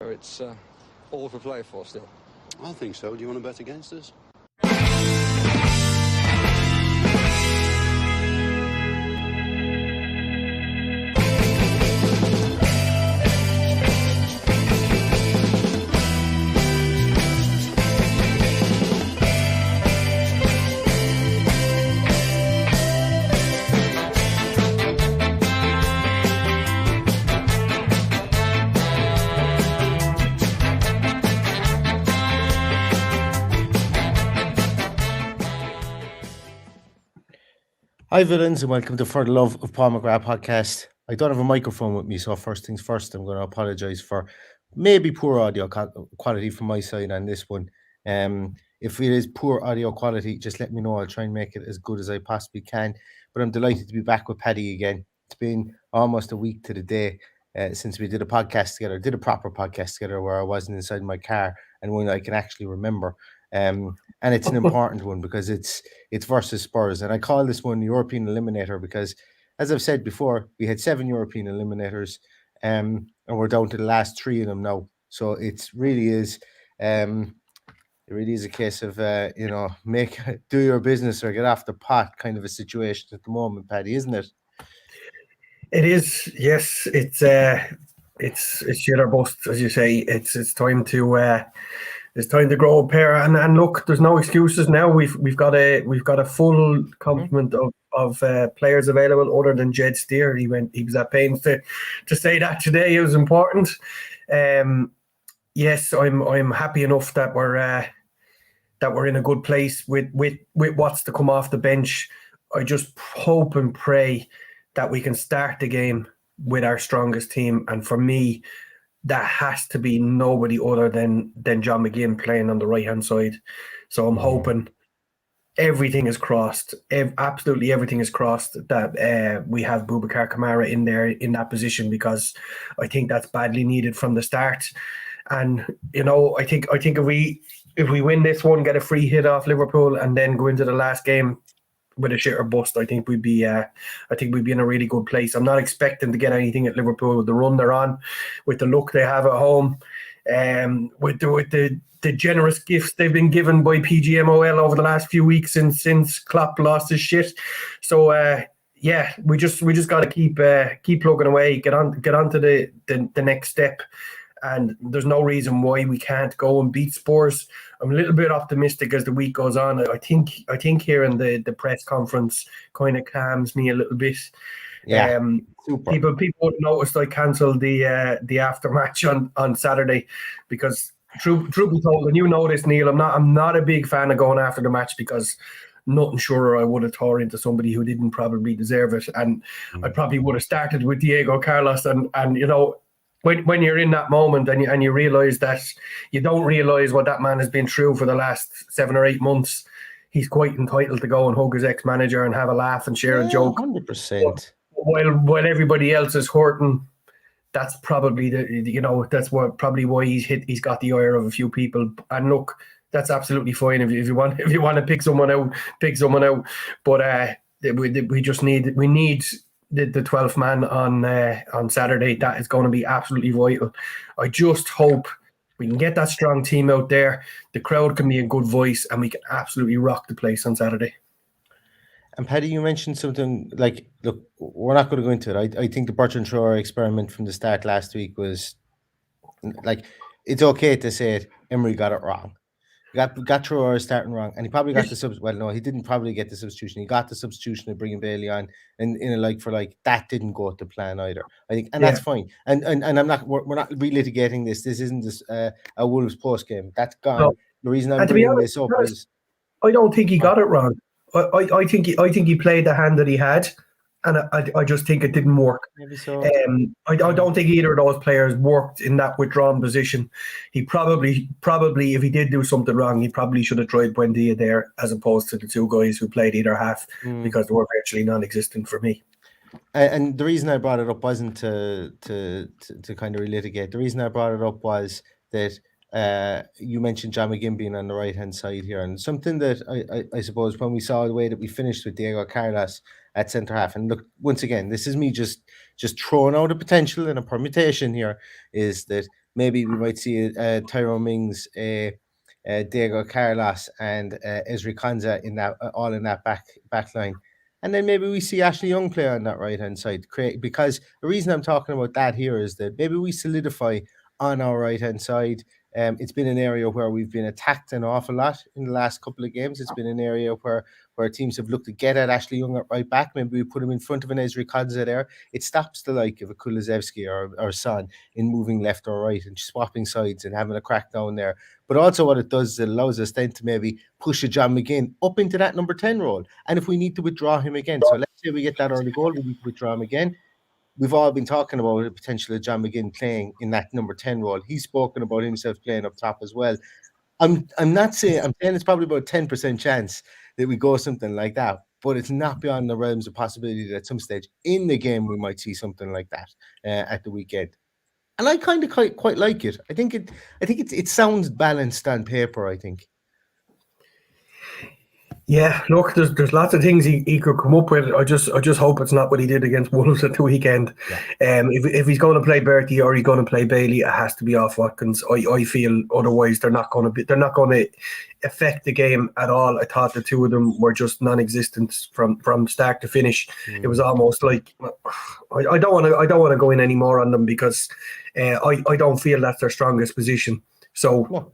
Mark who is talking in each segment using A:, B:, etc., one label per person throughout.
A: It's all to play for still.
B: I think so. Do you want to bet against us?
C: Hi, villains, and welcome to For the Love of Paul McGrath podcast. I don't have a microphone with me, so first things first, I'm going to apologise for maybe poor audio quality from my side on this one. If it is poor audio quality, just let me know. I'll try and make it as good as I possibly can. But I'm delighted to be back with Paddy again. It's been almost a week to the day since we did a podcast together, did a proper podcast together where I wasn't inside my car and one I can actually remember. And it's an important one because it's versus Spurs. And I call this one the European Eliminator because, as I've said before, we had 7 European Eliminators and we're down to the last 3 of them now. So it really is a case of, do your business or get off the pot kind of a situation at the moment, Paddy, isn't it?
D: It is, yes. It's shit or bust, as you say. It's time to it's time to grow up here, and look, there's no excuses now. We've got a full complement of players available, other than Jed Steer. He was at pains to say that today. It was important. Yes, I'm happy enough that we're in a good place with what's to come off the bench. I just hope and pray that we can start the game with our strongest team, and for me, that has to be nobody other than John McGinn playing on the right-hand side. So I'm hoping everything is crossed. Absolutely everything is crossed that we have Boubacar Kamara in there in that position, because I think that's badly needed from the start. And, I think if we win this one, get a free hit off Liverpool and then go into the last game with a shit or bust, I think we'd be in a really good place. I'm not expecting to get anything at Liverpool with the run they're on, with the luck they have at home, with the generous gifts they've been given by PGMOL over the last few weeks since Klopp lost his shit. So we just got to keep plugging away, get on to the next step. And there's no reason why we can't go and beat Spurs. I'm a little bit optimistic as the week goes on. I think hearing the press conference kind of calms me a little bit.
C: Yeah, super.
D: People would noticed I cancelled the aftermatch on Saturday because, truth be told, and you know this, Neil, I'm not a big fan of going after the match because nothing surer I would have tore into somebody who didn't probably deserve it, and I probably would have started with Diego Carlos, and When you're in that moment and you realise that you don't realise what that man has been through for the last 7 or 8 months, he's quite entitled to go and hug his ex-manager and have a laugh and share a joke.
C: 100%.
D: While everybody else is hurting, that's probably that's probably why he's got the ire of a few people. And look, that's absolutely fine if you want to pick someone out, pick someone out. But we need the 12th man on Saturday. That is going to be absolutely vital. I just hope we can get that strong team out there. The crowd can be a good voice, and we can absolutely rock the place on Saturday.
C: And Paddy, you mentioned something like, look, we're not going to go into it. I think the Bertrand Traore experiment from the start last week was like, it's okay to say it. Emery got it wrong. Got Traore starting wrong, and he probably got the well, no, he didn't probably get the substitution. He got the substitution of bringing Bailey on, and in a like for like that didn't go to plan either. I think, and that's fine. And I'm not. We're not relitigating this. This isn't a Wolves post game. That's gone. No. The reason I'm bringing this up is
D: I don't think he got it wrong. I think he played the hand that he had, and I just think it didn't work.
C: Maybe so.
D: I don't think either of those players worked in that withdrawn position. He probably, if he did do something wrong, he probably should have tried Buendia there as opposed to the 2 guys who played either half, because they were virtually non-existent for me.
C: And the reason I brought it up wasn't to kind of relitigate. The reason I brought it up was that you mentioned John McGinn being on the right-hand side here, and something that I suppose when we saw the way that we finished with Diego Carlos at centre-half, and look, once again, this is me just throwing out a potential and a permutation here, is that maybe we might see Tyrone Mings, Diego Carlos, and Ezri Konsa in that all in that back line. And then maybe we see Ashley Young play on that right hand side. Because the reason I'm talking about that here is that maybe we solidify on our right hand side. It's been an area where we've been attacked an awful lot in the last couple of games. It's been an area where teams have looked to get at Ashley Young at right back. Maybe we put him in front of an Ezri Konsa there. It stops the like of a Kulusevski or Son in moving left or right and swapping sides and having a crack down there. But also what it does is it allows us then to maybe push a John McGinn up into that number 10 role. And if we need to withdraw him again, so let's say we get that early goal, we need to withdraw him again. We've all been talking about the potential of John McGinn playing in that number 10 role. He's spoken about himself playing up top as well. I'm saying it's probably about a 10% chance that we go something like that, but it's not beyond the realms of possibility that at some stage in the game we might see something like that at the weekend. And I kind of quite like it. I think it sounds balanced on paper, I think.
D: Yeah, look, there's lots of things he could come up with. I just hope it's not what he did against Wolves at the weekend. Yeah. If he's going to play Bertie or he's going to play Bailey, it has to be off Watkins. I feel otherwise they're not going to affect the game at all. I thought the two of them were just non-existent from start to finish. It was almost like I don't want to go in any more on them because I don't feel that's their strongest position. So. No.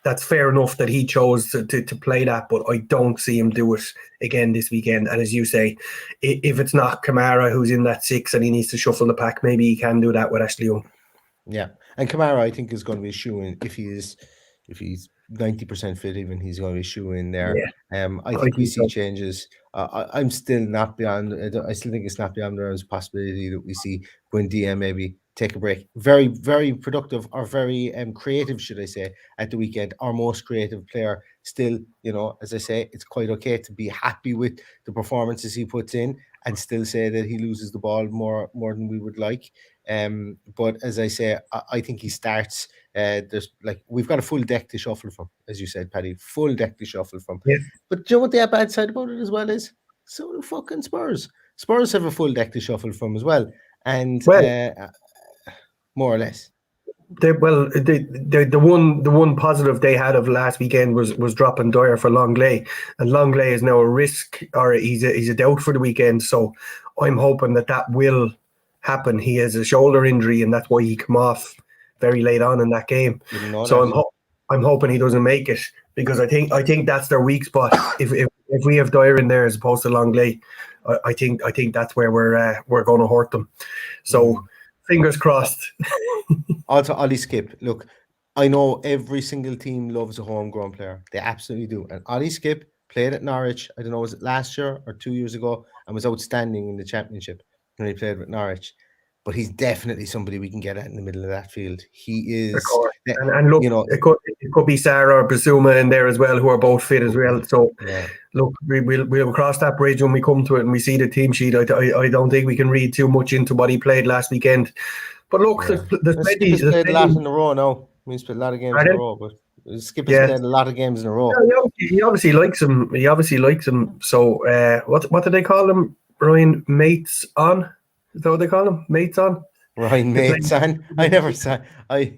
D: That's fair enough that he chose to play that, but I don't see him do it again this weekend. And as you say, if it's not Kamara who's in that 6 and he needs to shuffle the pack, maybe he can do that with Ashley Young.
C: Yeah, and Kamara I think is going to be a shoe-in if he's 90% fit. Even he's going to be a shoe-in there. Yeah, I think we see changes. I'm still not beyond. I still think it's not beyond the possibility that we see Buendia maybe take a break. Very, very productive or very creative, should I say, at the weekend. Our most creative player still, as I say, it's quite okay to be happy with the performances he puts in and still say that he loses the ball more than we would like. But as I say, I think he starts. There's we've got a full deck to shuffle from, as you said, Paddy. Full deck to shuffle from. Yeah. But do you know what the bad side about it as well is? So do fucking Spurs. Spurs have a full deck to shuffle from as well, and more or less.
D: The one positive they had of last weekend was dropping Dyer for Longley, and Longley is now a risk, or he's a doubt for the weekend. So I'm hoping that will happen. He has a shoulder injury, and that's why he came off very late on in that game. So I'm hoping he doesn't make it, because I think that's their weak spot. If we have Dyer in there as opposed to Longley, I think that's where we're going to hurt them. So. Fingers crossed.
C: Also, Ollie Skip. Look, I know every single team loves a homegrown player. They absolutely do. And Ollie Skip played at Norwich. I don't know, was it last year or 2 years ago? And was outstanding in the Championship when he played with Norwich. But he's definitely somebody we can get at in the middle of that field. He is.
D: And look, it could be Sarah or Basuma in there as well, who are both fit as well. So, look, we'll cross that bridge when we come to it and we see the team sheet. I don't think we can read too much into what he played last weekend. But look, there's plenty.
C: He's played a lot in a row now. He's played a lot of games in a row, but Skip has played a lot of games in a row.
D: Yeah, he obviously likes him. So, what do they call him? Ryan Mates on? Is that what they call him? Mates on?
C: Ryan Mates on? I never saw. I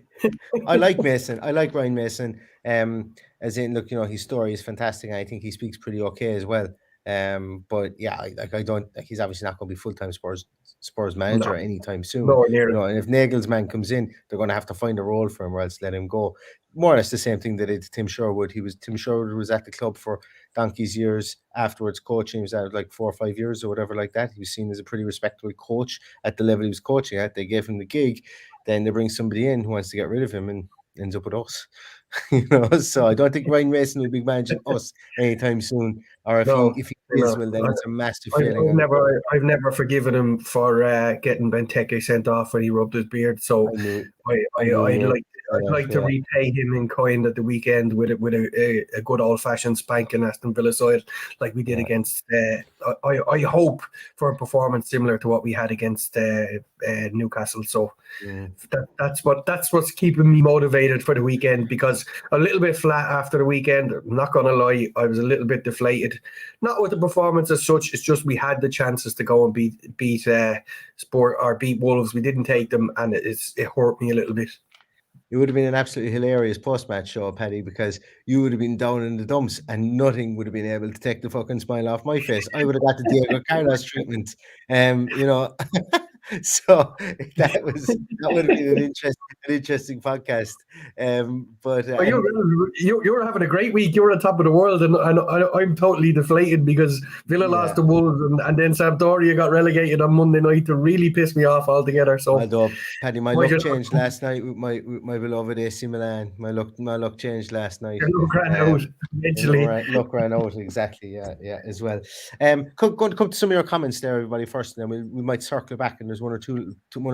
C: like Mason. I like Ryan Mason. As in, look, his story is fantastic, and I think he speaks pretty okay as well. But yeah, I don't. He's obviously not going to be full-time Spurs manager anytime soon. And if Nagelsmann comes in, they're going to have to find a role for him, or else let him go. More or less the same thing that they did to Tim Sherwood. Tim Sherwood was at the club for donkey's years afterwards coaching. He was at 4 or 5 years or whatever like that. He was seen as a pretty respectable coach at the level he was coaching at. They gave him the gig. Then they bring somebody in who wants to get rid of him and ends up with us. So I don't think Ryan Mason will be managing us anytime soon. Or if he is, well, then it's a massive feeling.
D: I've never forgiven him for getting Benteke sent off when he rubbed his beard. So I'd like to repay him in kind at the weekend with a good old fashioned spanking Aston Villa side like we did against. I hope for a performance similar to what we had against Newcastle. So that's what's keeping me motivated for the weekend, because a little bit flat after the weekend. I'm not gonna lie, I was a little bit deflated. Not with the performance as such. It's just we had the chances to go and beat Wolves. We didn't take them, and it hurt me a little bit.
C: it would have been an absolutely hilarious post-match show, Paddy, because you would have been down in the dumps and nothing would have been able to take the fucking smile off my face. I would have got the Diego Carlos treatment. So that would have been an interesting podcast.
D: You're having a great week. You're on top of the world, and I'm totally deflated because Villa lost to Wolves, and then Sampdoria got relegated on Monday night to really piss me off altogether. So,
C: although Paddy, my luck changed last night with my beloved AC Milan. My luck changed last night.
D: Your luck ran out eventually.
C: Luck ran out, exactly. Yeah, as well. Going to come to some of your comments there, everybody. First, and then we might circle back, and there's one or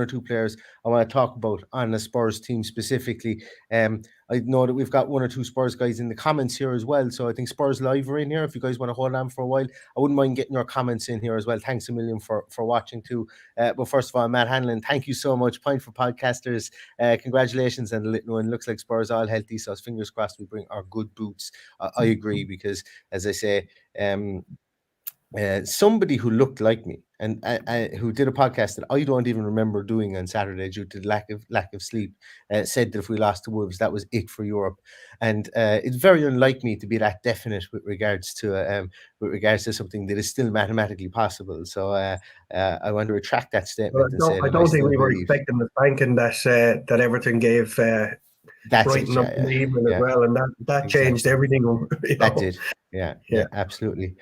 C: two players I want to talk about on the Spurs team specifically. I know that we've got one or two Spurs guys in the comments here as well. So I think Spurs Live are in here. If you guys want to hold on for a while, I wouldn't mind getting your comments in here as well. Thanks a million for watching too. But first of all, Matt Hanlon, thank you so much. Point for podcasters. Congratulations on the little one. Looks like Spurs all healthy. So fingers crossed we bring our good boots. I agree because, as I say, somebody who looked like me and who did a podcast that I don't even remember doing on Saturday due to lack of sleep, said that if we lost to Wolves, that was it for Europe. And it's very unlike me to be that definite with regards to something that is still mathematically possible. So I want to retract that statement.
D: I don't think we were expecting the spanking that Everton gave.
C: That's
D: Brighton up in the evening as well, and that changed everything.
C: That did, yeah, absolutely.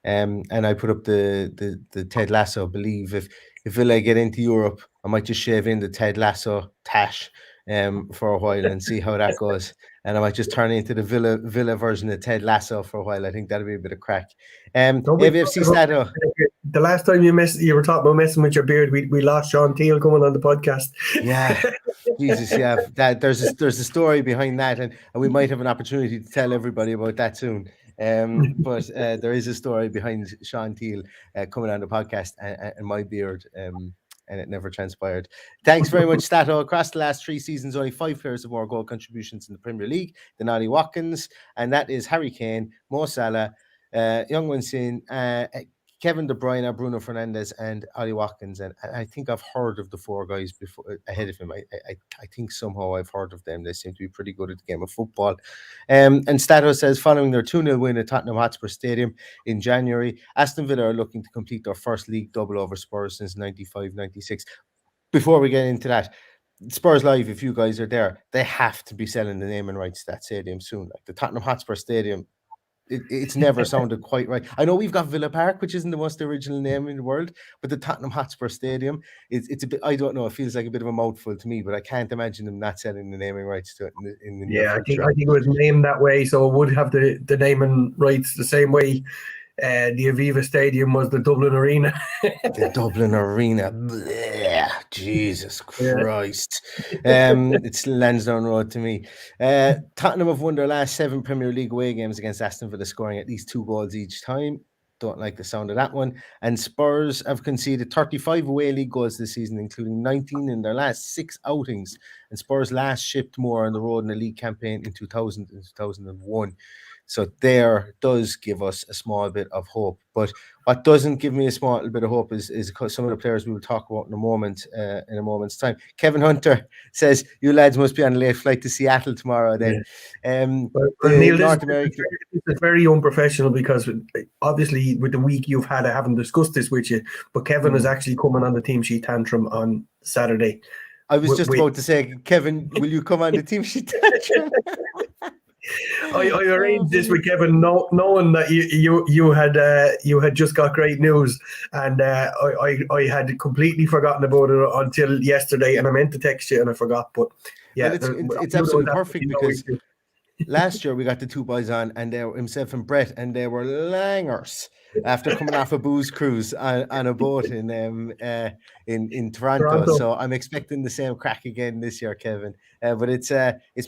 C: And I put up the Ted Lasso. Believe if Villa get into Europe, I might just shave in the Ted Lasso tash for a while and see how that goes. And I might just turn into the Villa version of Ted Lasso for a while. I think that'll be a bit of crack. AVFC Stato.
D: The last time you were talking about messing with your beard, we lost Sean Teal coming on the podcast.
C: Yeah. Jesus, yeah. There's a story behind that, and we might have an opportunity to tell everybody about that soon. But there is a story behind Sean Teal coming on the podcast and my beard, and it never transpired. Thanks very much, Stato. Across the last 3 seasons, only 5 players have more goal contributions in the Premier League than Ollie Watkins, and that is Harry Kane, Mo Salah, Young Sin, Kevin De Bruyne, Bruno Fernandes, and Ollie Watkins. And I think I've heard of the 4 guys before ahead of him. I think somehow I've heard of them. They seem to be pretty good at the game of football. And Stato says, following their 2-0 win at Tottenham Hotspur Stadium in January, Aston Villa are looking to complete their first league double over Spurs since 95-96. Before we get into that, Spurs Live, if you guys are there, they have to be selling the naming rights to that stadium soon. Like the Tottenham Hotspur Stadium, it's never sounded quite right. I know we've got Villa Park, which isn't the most original name in the world, but the Tottenham Hotspur Stadium, it's a bit, I don't know, it feels like a bit of a mouthful to me, but I can't imagine them not selling the naming rights to it in the near future.
D: I think it was named that way, so it would have the naming rights the same way the Aviva Stadium was the Dublin Arena.
C: The Dublin Arena. Blech, Jesus Christ. It's Lansdowne Road to me. Tottenham have won their last 7 Premier League away games against Aston Villa, scoring at least 2 goals each time. Don't like the sound of that one. And Spurs have conceded 35 away league goals this season, including 19 in their last 6 outings. And Spurs last shipped more on the road in a league campaign in 2000 and 2001. So there does give us a small bit of hope. But what doesn't give me a small bit of hope is some of the players we will talk about in a moment's time. Kevin Hunter says, you lads must be on a late flight to Seattle tomorrow then.
D: Neil, it's very unprofessional because obviously with the week you've had, I haven't discussed this with you, but Kevin is actually coming on the team sheet tantrum on Saturday.
C: I was just about to say, Kevin, will you come on the team sheet tantrum?
D: I arranged this with Kevin, knowing that you had just got great news, and I had completely forgotten about it until yesterday, and I meant to text you and I forgot. But yeah,
C: it's absolutely perfect because last year we got the 2 boys on, and they were himself and Brett, and they were langers after coming off a booze cruise on a boat in Toronto. So I'm expecting the same crack again this year, Kevin. But it's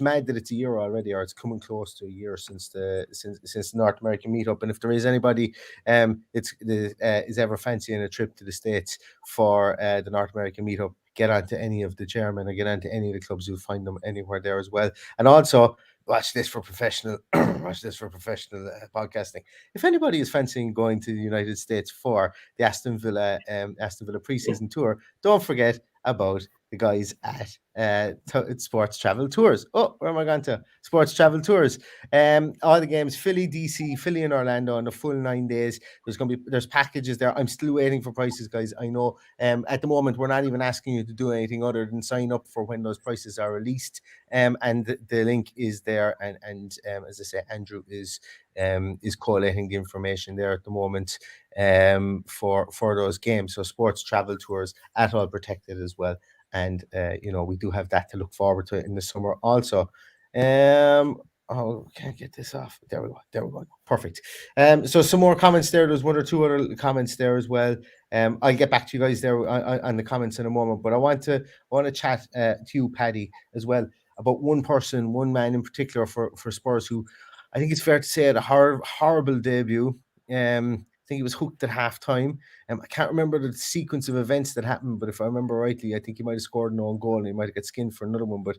C: mad that it's a year already, or it's coming close to a year since the North American meetup. And if there is anybody is ever fancying a trip to the States for the North American meetup, get onto any of the chairmen or get onto any of the clubs. You'll find them anywhere there as well. And also, watch this for professional podcasting. If anybody is fancying going to the United States for the Aston Villa preseason tour, don't forget about the guys at Sports Travel Tours. Oh, where am I going to? Sports Travel Tours. All the games, Philly, DC, Philly and Orlando on the full 9 days. There's packages there. I'm still waiting for prices, guys. I know at the moment we're not even asking you to do anything other than sign up for when those prices are released. And the link is there. And as I say, Andrew is collating the information there at the moment for those games. So Sports Travel Tours at All Protected as well. And we do have that to look forward to in the summer also. Can't get this off. There we go. Perfect. So some more comments there. There's one or two other comments there as well. I'll get back to you guys there on the comments in a moment. But I want to chat to you, Paddy, as well about one man in particular for Spurs who I think it's fair to say had a horrible debut. I think he was hooked at halftime. I can't remember the sequence of events that happened, but if I remember rightly, I think he might have scored an own goal and he might have got skinned for another one. But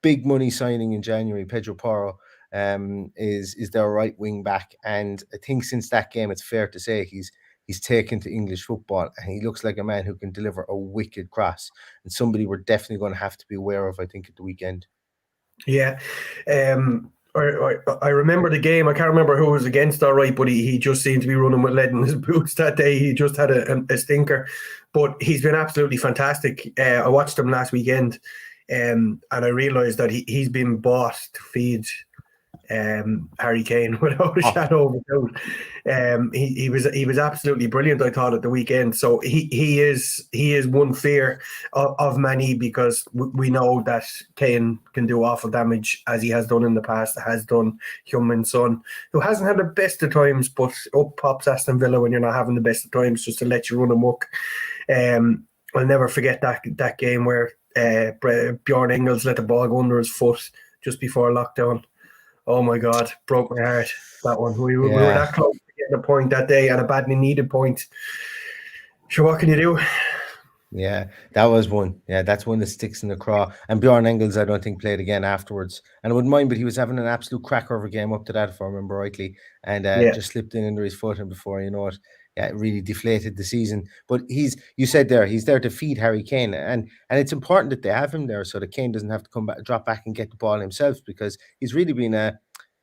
C: big money signing in January, Pedro Porro is their right wing back, and I think since that game, it's fair to say he's taken to English football, and he looks like a man who can deliver a wicked cross, and somebody we're definitely going to have to be aware of, I think, at the weekend.
D: Yeah. I remember the game. I can't remember who it was against, all right, but he just seemed to be running with lead in his boots that day. He just had a stinker, but he's been absolutely fantastic. I watched him last weekend, and I realised that he's been bought to feed Harry Kane without a shadow of a doubt. He was absolutely brilliant, I thought, at the weekend. So he is one fear of many, because we know that Kane can do awful damage, as he has done in the past, has done Heung-min Son, who hasn't had the best of times, but up pops Aston Villa when you're not having the best of times, just to let you run amok. I'll never forget that game where Bjorn Engels let the ball go under his foot just before lockdown. Oh my God, broke my heart, that one. We were that close to getting a point that day, and a badly needed point. Sure, what can you do?
C: Yeah, that was one. Yeah, that's one that sticks in the craw. And Bjorn Engels, I don't think, played again afterwards. And I wouldn't mind, but he was having an absolute cracker of a game up to that, if I remember rightly. And just slipped in under his foot, and before you know it, it really deflated the season. But you said there, he's there to feed Harry Kane. And it's important that they have him there so that Kane doesn't have to drop back and get the ball himself, because he's really been how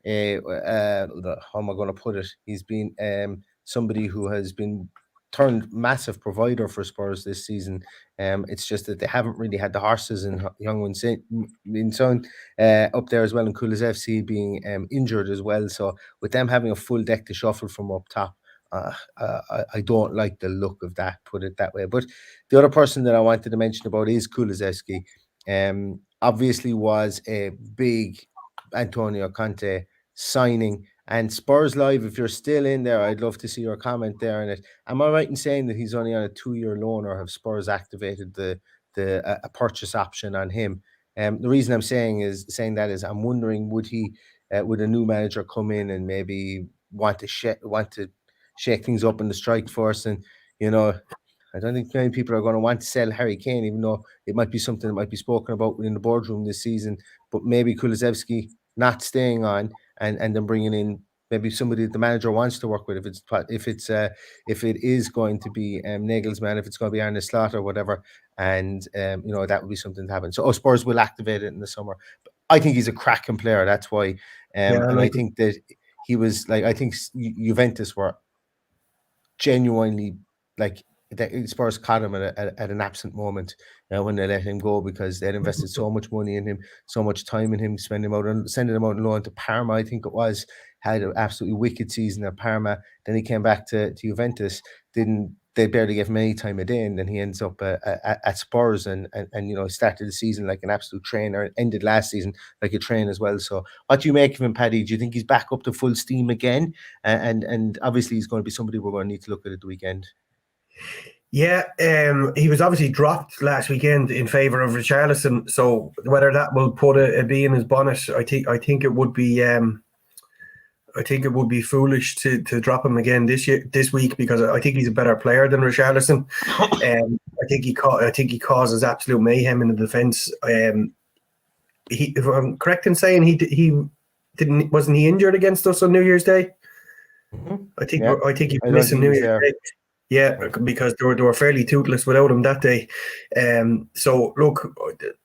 C: am I going to put it? He's been somebody who has been turned massive provider for Spurs this season. It's just that they haven't really had the horses in Heung-min Son up there as well, and Kulusevski being injured as well. So with them having a full deck to shuffle from up top, I don't like the look of that, put it that way. But the other person that I wanted to mention about is Kulusevski. Obviously was a big Antonio Conte signing. And Spurs Live, if you're still in there, I'd love to see your comment there on it. Am I right in saying that he's only on a 2-year loan, or have Spurs activated a purchase option on him? The reason I'm saying that is I'm wondering, would a new manager come in and maybe want to shake things up in the strike force? And I don't think many people are going to want to sell Harry Kane, even though it might be something that might be spoken about in the boardroom this season. But maybe Kulusevski not staying on, and then bringing in maybe somebody that the manager wants to work with. If it is going to be Nagelsmann, if it's going to be Arne Slot or whatever, and that would be something to happen. So Spurs will activate it in the summer. But I think he's a cracking player. That's why, I think that he was like, I think Juventus were genuinely like, that Spurs caught him at an absent moment when they let him go, because they had invested so much money in him, so much time in him, sending him out on loan to Parma, I think it was, had an absolutely wicked season at Parma. Then he came back to Juventus, they barely gave him any time a day, and then he ends up at Spurs and started the season like an absolute train, or ended last season like a train as well. So what do you make of him, Paddy? Do you think he's back up to full steam again? And obviously he's going to be somebody we're going to need to look at the weekend.
D: Yeah, he was obviously dropped last weekend in favour of Richarlison. So whether that will put a bee in his bonnet, I think it would be. I think it would be foolish to drop him again this week, because I think he's a better player than Richarlison. I think he causes absolute mayhem in the defence. If I'm correct in saying wasn't he injured against us on New Year's Day?
C: Mm-hmm.
D: I think he's missing New Year's Day. Yeah, because they were fairly toothless without him that day. So look,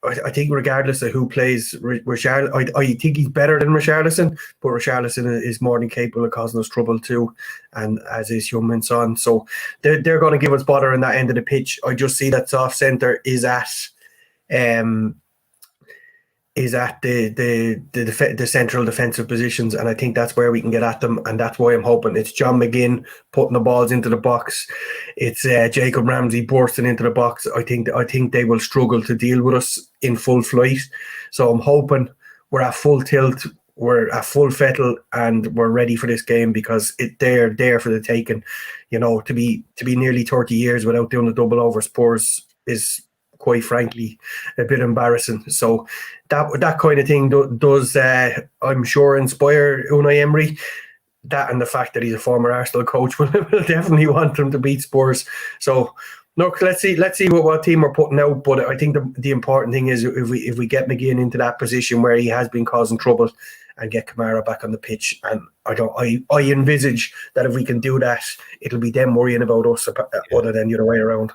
D: I think regardless of who plays Richarlison, I think he's better than Richarlison, but Richarlison is more than capable of causing us trouble too, and as is Heung-min Son. So they're going to give us bother in that end of the pitch. I just see that soft centre is at the central defensive positions, and I think that's where we can get at them, and that's why I'm hoping it's John McGinn putting the balls into the box. It's Jacob Ramsey bursting into the box. I think they will struggle to deal with us in full flight. So I'm hoping we're at full tilt, we're at full fettle, and we're ready for this game, because they're there for the taking. You know, to be nearly 30 years without doing a double over Spurs is, quite frankly, a bit embarrassing. So that kind of thing does I'm sure, inspire Unai Emery. That, and the fact that he's a former Arsenal coach, will definitely want him to beat Spurs. So look, let's see what team we're putting out. But I think the important thing is if we get McGinn into that position where he has been causing trouble, and get Kamara back on the pitch. And I envisage that if we can do that, it'll be them worrying about us other than the other way around.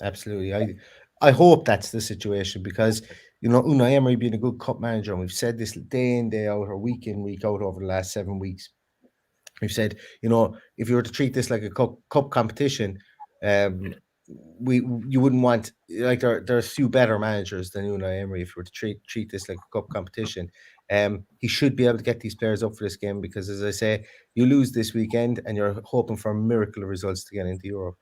C: Absolutely. I hope that's the situation, because, you know, Unai Emery being a good cup manager, and we've said this day in, day out, or week in, week out over the last 7 weeks. We've said, you know, if you were to treat this like a cup competition, you wouldn't want, like, there are few better managers than Unai Emery. If you were to treat this like a cup competition, he should be able to get these players up for this game, because, as I say, you lose this weekend and you're hoping for a miracle of results to get into Europe.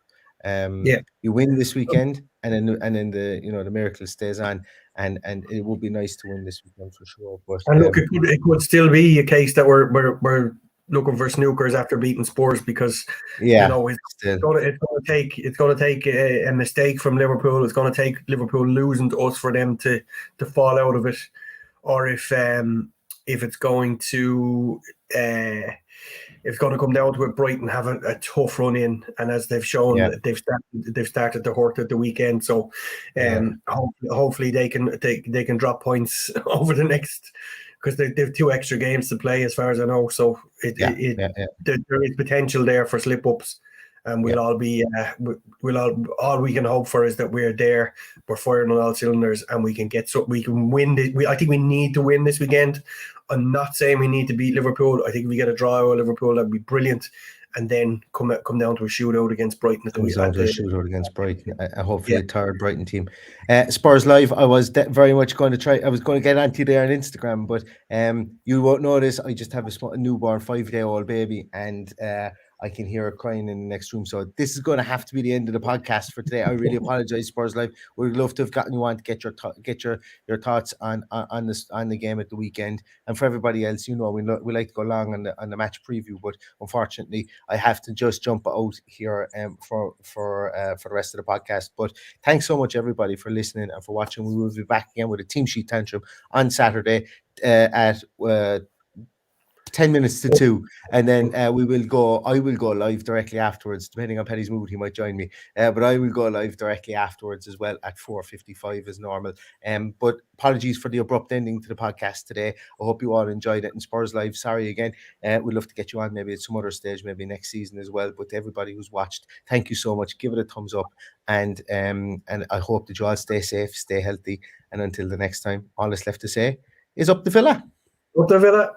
C: You win this weekend, and then the miracle stays on, and it would be nice to win this weekend for sure. But
D: and look, it could still be a case that we're looking for snookers after beating Spurs, because it's going to take a mistake from Liverpool. It's going to take Liverpool losing to us for them to fall out of it, or if it's going to come down to it, Brighton have a tough run in, and as they've shown, they've started to hurt at the weekend. So hopefully they can drop points over the next, because they've 2 extra games to play, as far as I know. So there is potential there for slip ups, and we'll all be all we can hope for is that we're there, we're firing on all cylinders, and we can win. I think we need to win this weekend. I'm not saying we need to beat Liverpool. I think if we get a draw with Liverpool, that'd be brilliant, and then come down to a shootout against Brighton.
C: Shootout against Brighton, hopefully a tired Brighton team. Spurs Live, I was very much going to try. I was going to get onto there on Instagram, but you won't notice. I just have a newborn 5-day-old baby, and I can hear her crying in the next room. So this is going to have to be the end of the podcast for today. I really apologize, Spurs Live. We'd love to have gotten you on to get your thoughts on the game at the weekend. And for everybody else, we like to go long on the match preview, but unfortunately, I have to just jump out here for the rest of the podcast. But thanks so much, everybody, for listening and for watching. We will be back again with a team sheet tantrum on Saturday at 10 minutes to 2, and then I will go live directly afterwards. Depending on Paddy's mood, he might join me, but I will go live directly afterwards as well at 4:55 as normal. But apologies for the abrupt ending to the podcast today. I hope you all enjoyed it. And Spurs Live, sorry again. We'd love to get you on maybe at some other stage, maybe next season as well. But to everybody who's watched, thank you so much. Give it a thumbs up, and I hope that you all stay safe, stay healthy, and until the next time, all that's left to say is up the Villa.
D: Up the Villa.